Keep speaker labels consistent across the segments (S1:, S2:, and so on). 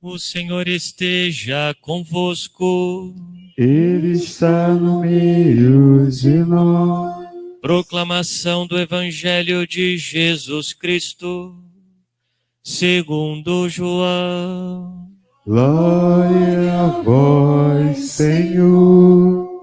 S1: O Senhor esteja convosco.
S2: Ele está no meio de nós.
S1: Proclamação do Evangelho de Jesus Cristo, segundo João.
S2: Glória a vós, Senhor.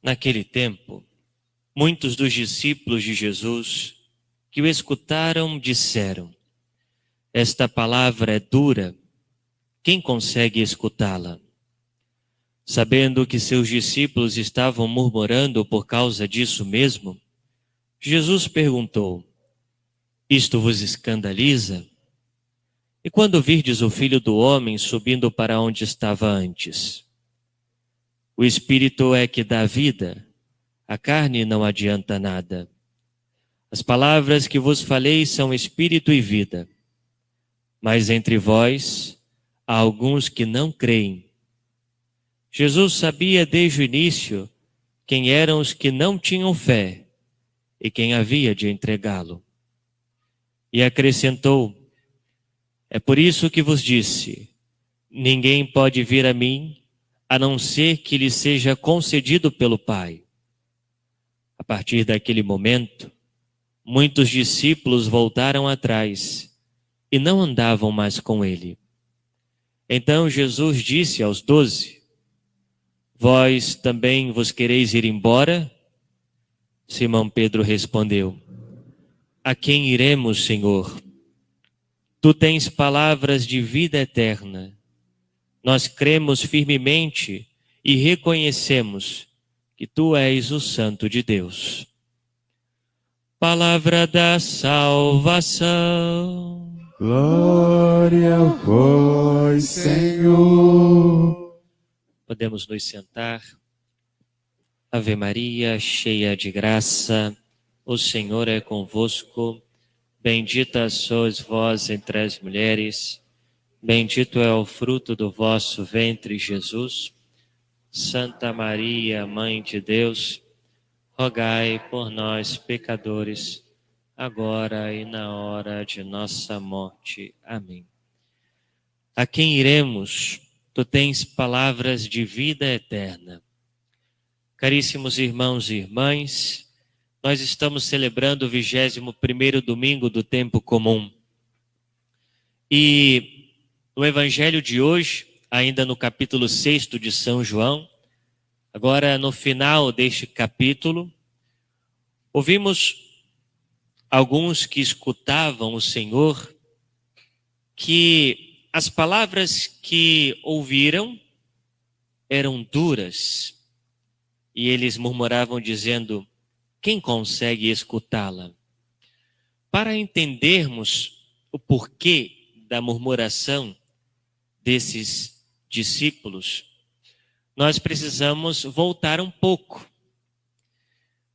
S1: Naquele tempo, muitos dos discípulos de Jesus que o escutaram disseram: Esta palavra é dura, quem consegue escutá-la? Sabendo que seus discípulos estavam murmurando por causa disso mesmo, Jesus perguntou: Isto vos escandaliza? E quando virdes o Filho do Homem subindo para onde estava antes? O Espírito é que dá vida, a carne não adianta nada. As palavras que vos falei são espírito e vida. Mas entre vós há alguns que não creem. Jesus sabia desde o início quem eram os que não tinham fé e quem havia de entregá-lo. E acrescentou: É por isso que vos disse: ninguém pode vir a mim a não ser que lhe seja concedido pelo Pai. A partir daquele momento, muitos discípulos voltaram atrás e não andavam mais com ele. Então Jesus disse aos 12: Vós também vos quereis ir embora? Simão Pedro respondeu: A quem iremos, Senhor? Tu tens palavras de vida eterna. Nós cremos firmemente e reconhecemos que tu és o Santo de Deus. Palavra da salvação.
S2: Glória a vós, Senhor.
S1: Podemos nos sentar. Ave Maria, cheia de graça, o Senhor é convosco. Bendita sois vós entre as mulheres, bendito é o fruto do vosso ventre, Jesus. Santa Maria, Mãe de Deus, rogai por nós, pecadores, agora e na hora de nossa morte. Amém. A quem iremos? Tu tens palavras de vida eterna. Caríssimos irmãos e irmãs, nós estamos celebrando o 21º domingo do tempo comum. E no Evangelho de hoje, ainda no capítulo 6 de São João, agora no final deste capítulo, ouvimos alguns que escutavam o Senhor, que as palavras que ouviram eram duras, e eles murmuravam dizendo: quem consegue escutá-la? Para entendermos o porquê da murmuração desses discípulos, nós precisamos voltar um pouco.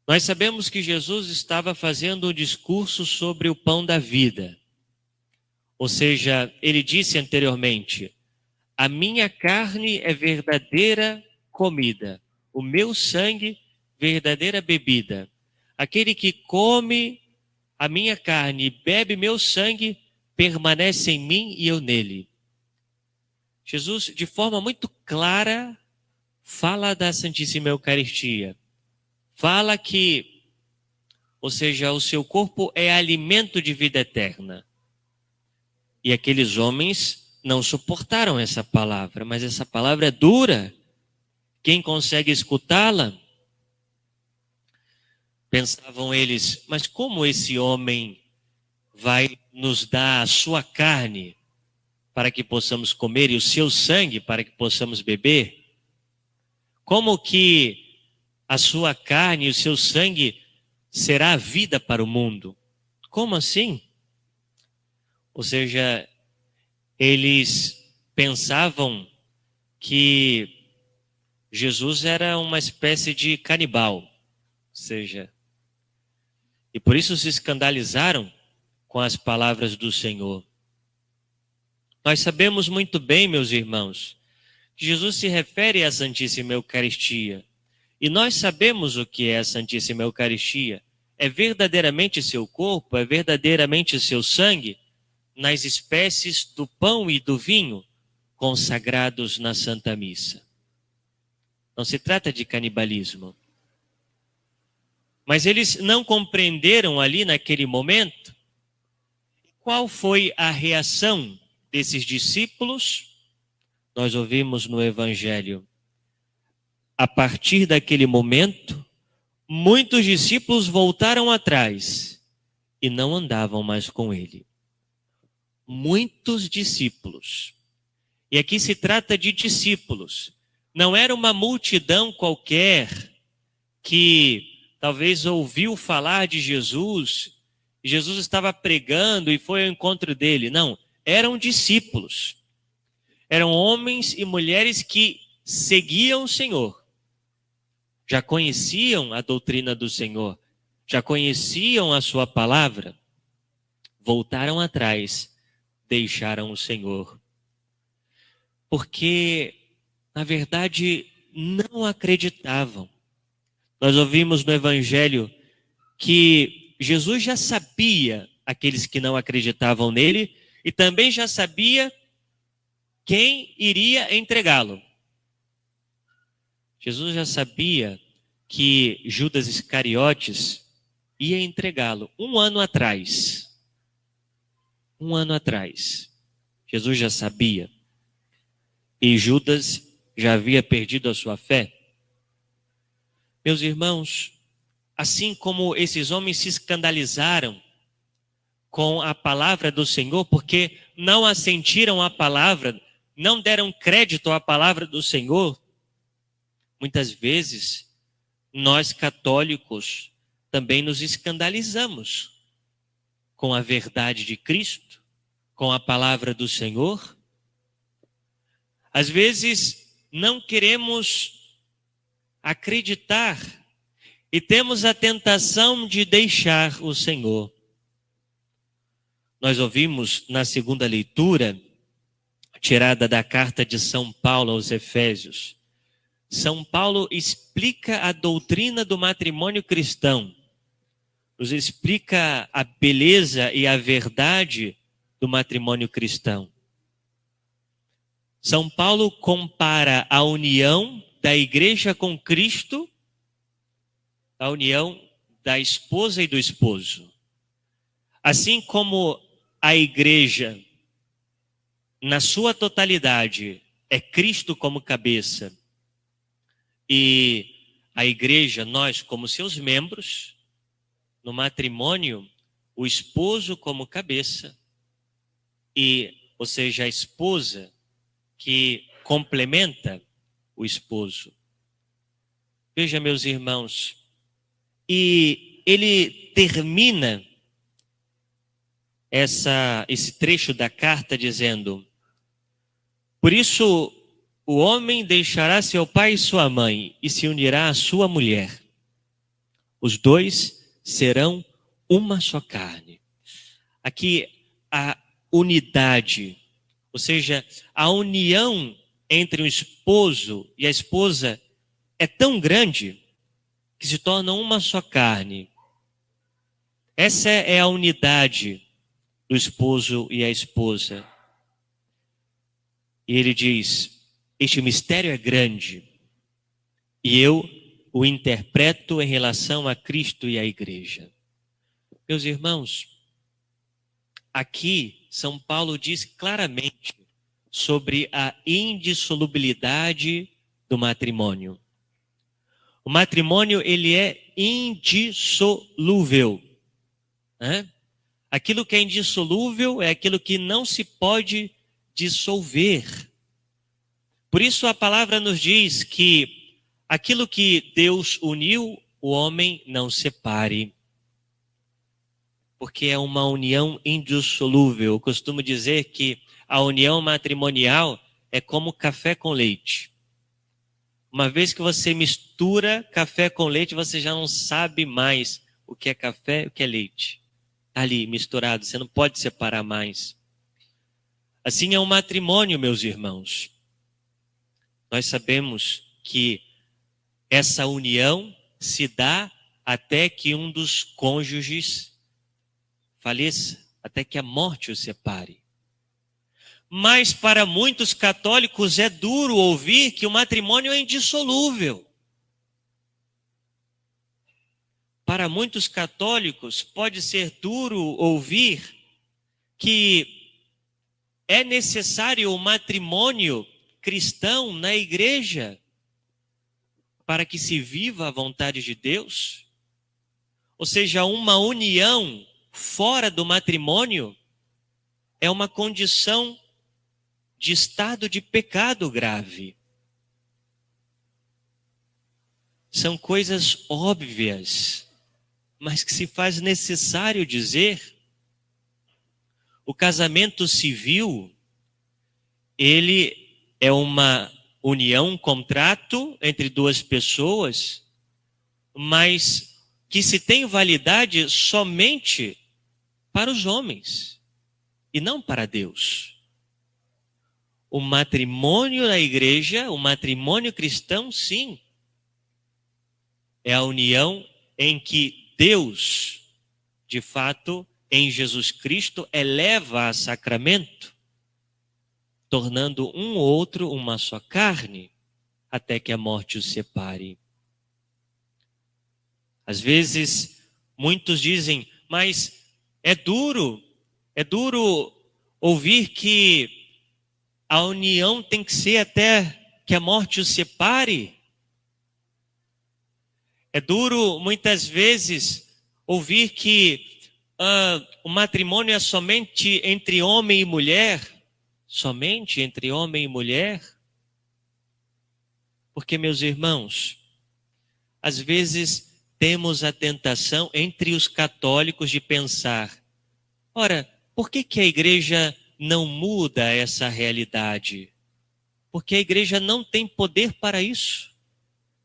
S1: Nós sabemos que Jesus estava fazendo um discurso sobre o pão da vida. Ou seja, ele disse anteriormente: a minha carne é verdadeira comida, o meu sangue verdadeira bebida. Aquele que come a minha carne e bebe meu sangue permanece em mim e eu nele. Jesus, de forma muito clara, fala da Santíssima Eucaristia. Fala que, ou seja, o seu corpo é alimento de vida eterna. E aqueles homens não suportaram essa palavra, mas essa palavra é dura. Quem consegue escutá-la? Pensavam eles, mas como esse homem vai nos dar a sua carne para que possamos comer e o seu sangue para que possamos beber? Como que a sua carne e o seu sangue será a vida para o mundo? Como assim? Ou seja, eles pensavam que Jesus era uma espécie de canibal, ou seja, e por isso se escandalizaram com as palavras do Senhor. Nós sabemos muito bem, meus irmãos, que Jesus se refere à Santíssima Eucaristia. E nós sabemos o que é a Santíssima Eucaristia. É verdadeiramente seu corpo, é verdadeiramente seu sangue, nas espécies do pão e do vinho consagrados na Santa Missa. Não se trata de canibalismo. Mas eles não compreenderam ali naquele momento qual foi a reação desses discípulos. Nós ouvimos no Evangelho. A partir daquele momento, muitos discípulos voltaram atrás e não andavam mais com ele. Muitos discípulos. E aqui se trata de discípulos. Não era uma multidão qualquer que talvez ouviu falar de Jesus, e Jesus estava pregando e foi ao encontro dele. Não, eram discípulos. Eram homens e mulheres que seguiam o Senhor. Já conheciam a doutrina do Senhor, já conheciam a sua palavra, voltaram atrás, deixaram o Senhor. Porque, na verdade, não acreditavam. Nós ouvimos no Evangelho que Jesus já sabia aqueles que não acreditavam nele e também já sabia quem iria entregá-lo. Jesus já sabia que Judas Iscariotes ia entregá-lo 1 ano atrás. 1 ano atrás. Jesus já sabia. E Judas já havia perdido a sua fé. Meus irmãos, assim como esses homens se escandalizaram com a palavra do Senhor, porque não assentiram à palavra, não deram crédito à palavra do Senhor, muitas vezes, nós católicos também nos escandalizamos com a verdade de Cristo, com a palavra do Senhor. Às vezes, não queremos acreditar e temos a tentação de deixar o Senhor. Nós ouvimos na segunda leitura, tirada da carta de São Paulo aos Efésios, São Paulo explica a doutrina do matrimônio cristão, nos explica a beleza e a verdade do matrimônio cristão. São Paulo compara a união da igreja com Cristo, a união da esposa e do esposo. Assim como a igreja, na sua totalidade, é Cristo como cabeça, e a igreja, nós como seus membros, no matrimônio, o esposo como cabeça, ou seja, a esposa que complementa o esposo. Veja, meus irmãos, e ele termina esse trecho da carta dizendo: por isso o homem deixará seu pai e sua mãe e se unirá à sua mulher. Os dois serão uma só carne. Aqui a unidade, ou seja, a união entre o esposo e a esposa é tão grande que se tornam uma só carne. Essa é a unidade do esposo e a esposa. E ele diz: este mistério é grande e eu o interpreto em relação a Cristo e à igreja. Meus irmãos, aqui São Paulo diz claramente sobre a indissolubilidade do matrimônio. O matrimônio, ele é indissolúvel. Né? Aquilo que é indissolúvel é aquilo que não se pode dissolver. Por isso a palavra nos diz que aquilo que Deus uniu, o homem não separe. Porque é uma união indissolúvel. Eu costumo dizer que a união matrimonial é como café com leite. Uma vez que você mistura café com leite, você já não sabe mais o que é café e o que é leite. Está ali misturado, você não pode separar mais. Assim é um matrimônio, meus irmãos. Nós sabemos que essa união se dá até que um dos cônjuges faleça, até que a morte o separe. Mas para muitos católicos é duro ouvir que o matrimônio é indissolúvel. Para muitos católicos pode ser duro ouvir que é necessário o matrimônio cristão na igreja para que se viva a vontade de Deus. Ou seja, uma união fora do matrimônio é uma condição de estado de pecado grave. São coisas óbvias, mas que se faz necessário dizer. O casamento civil, ele é uma união, um contrato entre duas pessoas, mas que se tem validade somente para os homens e não para Deus. O matrimônio na igreja, o matrimônio cristão, sim, é a união em que Deus, de fato, em Jesus Cristo, eleva a sacramento, tornando um ou outro uma só carne, até que a morte os separe. Às vezes, muitos dizem, mas é duro ouvir que a união tem que ser até que a morte os separe. É duro, muitas vezes, ouvir que o matrimônio é somente entre homem e mulher. Somente entre homem e mulher. Porque, meus irmãos, às vezes temos a tentação entre os católicos de pensar, ora, por que a igreja não muda essa realidade? Porque a igreja não tem poder para isso.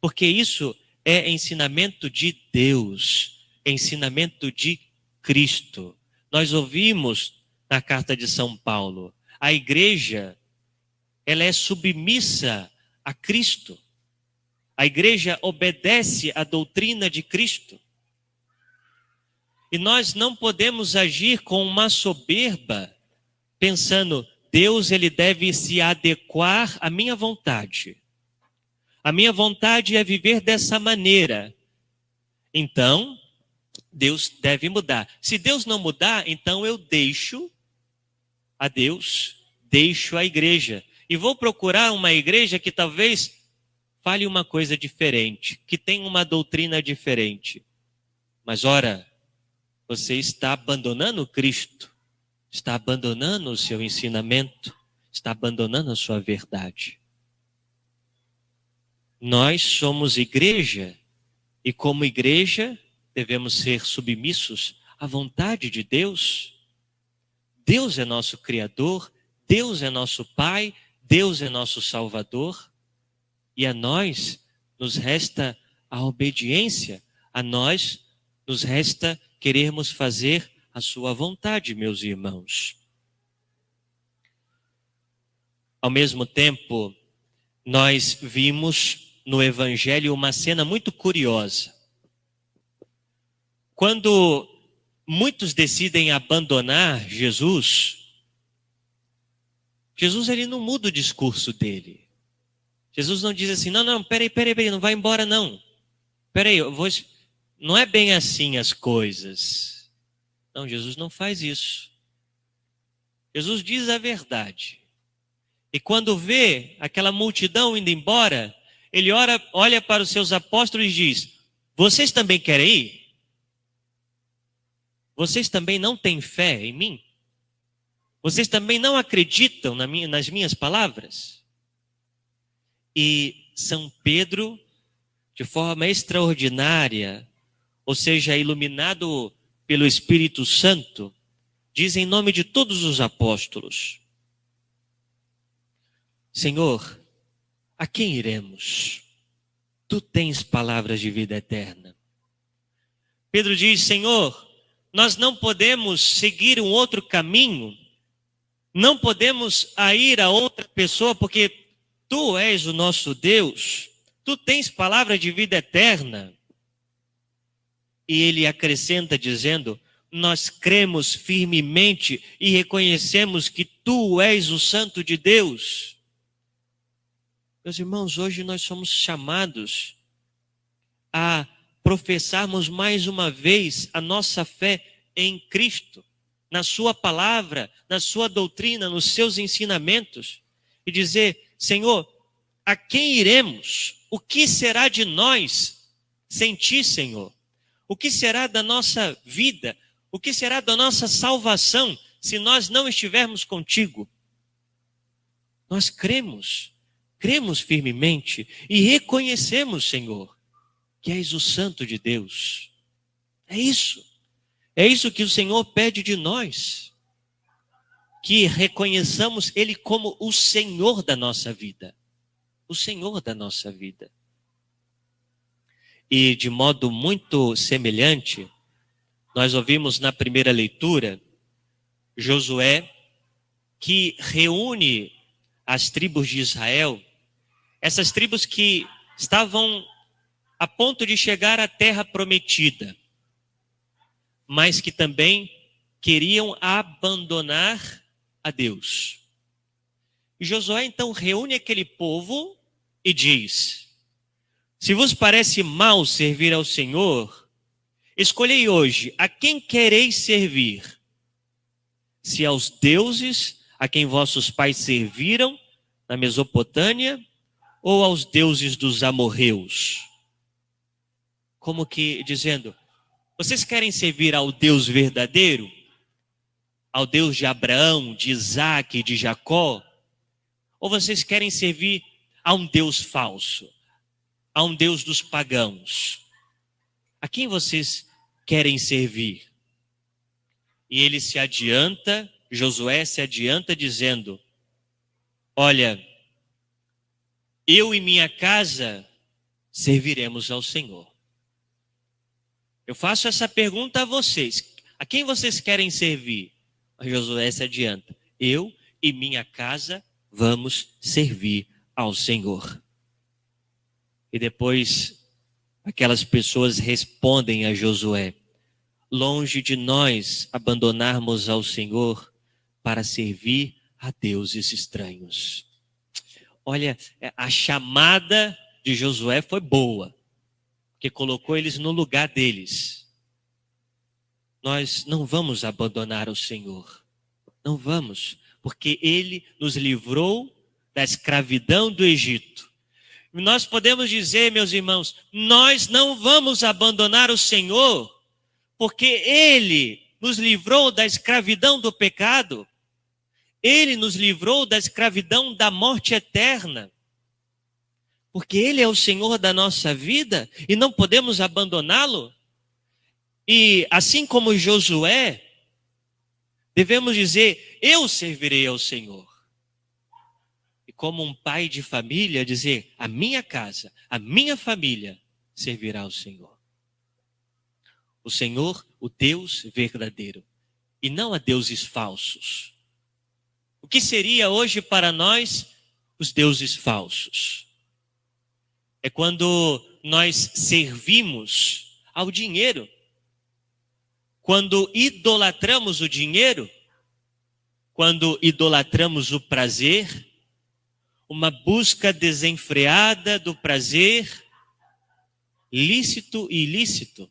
S1: Porque isso é ensinamento de Deus, ensinamento de Cristo. Nós ouvimos na carta de São Paulo, a igreja, ela é submissa a Cristo. A igreja obedece à doutrina de Cristo. E nós não podemos agir com uma soberba, pensando, Deus ele deve se adequar à minha vontade. A minha vontade é viver dessa maneira. Então, Deus deve mudar. Se Deus não mudar, então eu deixo a Deus, deixo a igreja. E vou procurar uma igreja que talvez fale uma coisa diferente, que tenha uma doutrina diferente. Mas ora, você está abandonando Cristo, está abandonando o seu ensinamento, está abandonando a sua verdade. Nós somos igreja e como igreja devemos ser submissos à vontade de Deus. Deus é nosso Criador, Deus é nosso Pai, Deus é nosso Salvador. E a nós nos resta a obediência, a nós nos resta querermos fazer a sua vontade, meus irmãos. Ao mesmo tempo, nós vimos no Evangelho uma cena muito curiosa. Quando muitos decidem abandonar Jesus, Jesus ele não muda o discurso dele. Jesus não diz assim, não, peraí, não vai embora não. Peraí, não é bem assim as coisas. Não, Jesus não faz isso. Jesus diz a verdade. E quando vê aquela multidão indo embora, ele olha para os seus apóstolos e diz, vocês também querem ir? Vocês também não têm fé em mim? Vocês também não acreditam nas minhas palavras? E São Pedro, de forma extraordinária, ou seja, iluminado pelo Espírito Santo, diz em nome de todos os apóstolos, Senhor, a quem iremos? Tu tens palavras de vida eterna. Pedro diz: Senhor, nós não podemos seguir um outro caminho, não podemos ir a outra pessoa, porque Tu és o nosso Deus, Tu tens palavra de vida eterna. E ele acrescenta dizendo: nós cremos firmemente e reconhecemos que Tu és o Santo de Deus. Meus irmãos, hoje nós somos chamados a professarmos mais uma vez a nossa fé em Cristo, na Sua palavra, na Sua doutrina, nos Seus ensinamentos, e dizer: Senhor, a quem iremos? O que será de nós sem Ti, Senhor? O que será da nossa vida? O que será da nossa salvação se nós não estivermos contigo? Nós cremos firmemente e reconhecemos, Senhor, que és o Santo de Deus. É isso que o Senhor pede de nós, que reconheçamos Ele como o Senhor da nossa vida, o Senhor da nossa vida. E de modo muito semelhante, nós ouvimos na primeira leitura Josué, que reúne as tribos de Israel, essas tribos que estavam a ponto de chegar à terra prometida, mas que também queriam abandonar a Deus. E Josué então reúne aquele povo e diz: se vos parece mal servir ao Senhor, escolhei hoje a quem quereis servir. Se aos deuses a quem vossos pais serviram na Mesopotâmia, ou aos deuses dos amorreus. Como que dizendo: vocês querem servir ao Deus verdadeiro? Ao Deus de Abraão, de Isaac e de Jacó? Ou vocês querem servir a um Deus falso? A um Deus dos pagãos? A quem vocês querem servir? E ele se adianta, Josué se adianta dizendo: olha, eu e minha casa serviremos ao Senhor. Eu faço essa pergunta a vocês: a quem vocês querem servir? Josué se adianta: eu e minha casa vamos servir ao Senhor. E depois aquelas pessoas respondem a Josué: longe de nós abandonarmos ao Senhor para servir a deuses estranhos. Olha, a chamada de Josué foi boa, porque colocou eles no lugar deles. Nós não vamos abandonar o Senhor, não vamos, porque Ele nos livrou da escravidão do Egito. Nós podemos dizer, meus irmãos, nós não vamos abandonar o Senhor, porque Ele nos livrou da escravidão do pecado, Ele nos livrou da escravidão da morte eterna, porque Ele é o Senhor da nossa vida e não podemos abandoná-lo. E assim como Josué, devemos dizer: eu servirei ao Senhor. E como um pai de família, dizer: a minha casa, a minha família servirá ao Senhor. O Senhor, o Deus verdadeiro, e não a deuses falsos. O que seria hoje para nós os deuses falsos? É quando nós servimos ao dinheiro, quando idolatramos o dinheiro, quando idolatramos o prazer, uma busca desenfreada do prazer, lícito e ilícito.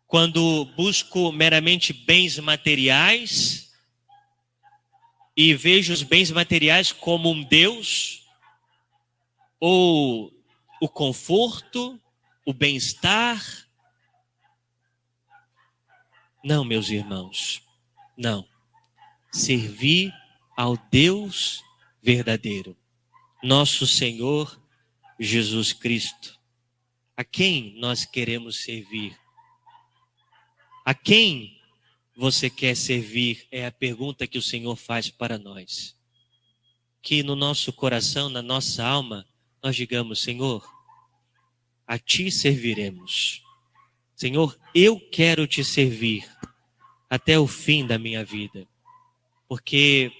S1: Quando busco meramente bens materiais e vejo os bens materiais como um Deus, ou o conforto, o bem-estar. Não, meus irmãos, não. Servir ao Deus verdadeiro, nosso Senhor Jesus Cristo. A quem nós queremos servir? A quem você quer servir? É a pergunta que o Senhor faz para nós. Que no nosso coração, na nossa alma, nós digamos: Senhor, a ti serviremos. Senhor, eu quero te servir até o fim da minha vida, porque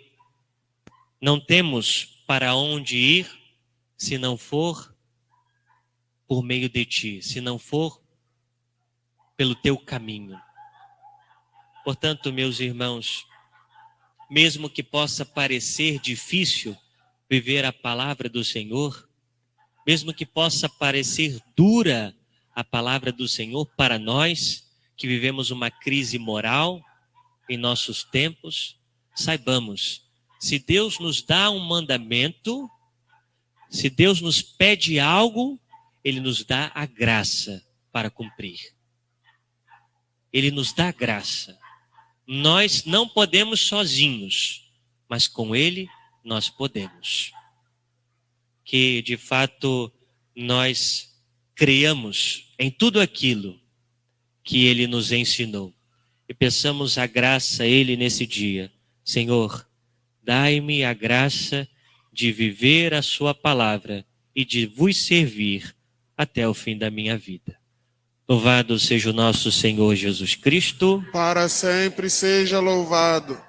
S1: não temos para onde ir se não for por meio de ti, se não for pelo teu caminho. Portanto, meus irmãos, mesmo que possa parecer difícil viver a palavra do Senhor, mesmo que possa parecer dura a palavra do Senhor para nós, que vivemos uma crise moral em nossos tempos, saibamos, se Deus nos dá um mandamento, se Deus nos pede algo, Ele nos dá a graça para cumprir. Ele nos dá a graça. Nós não podemos sozinhos, mas com Ele nós podemos. Que de fato nós creiamos em tudo aquilo que Ele nos ensinou. E peçamos a graça a Ele nesse dia. Senhor, dai-me a graça de viver a sua palavra e de vos servir até o fim da minha vida. Louvado seja o nosso Senhor Jesus Cristo.
S3: Para sempre seja louvado.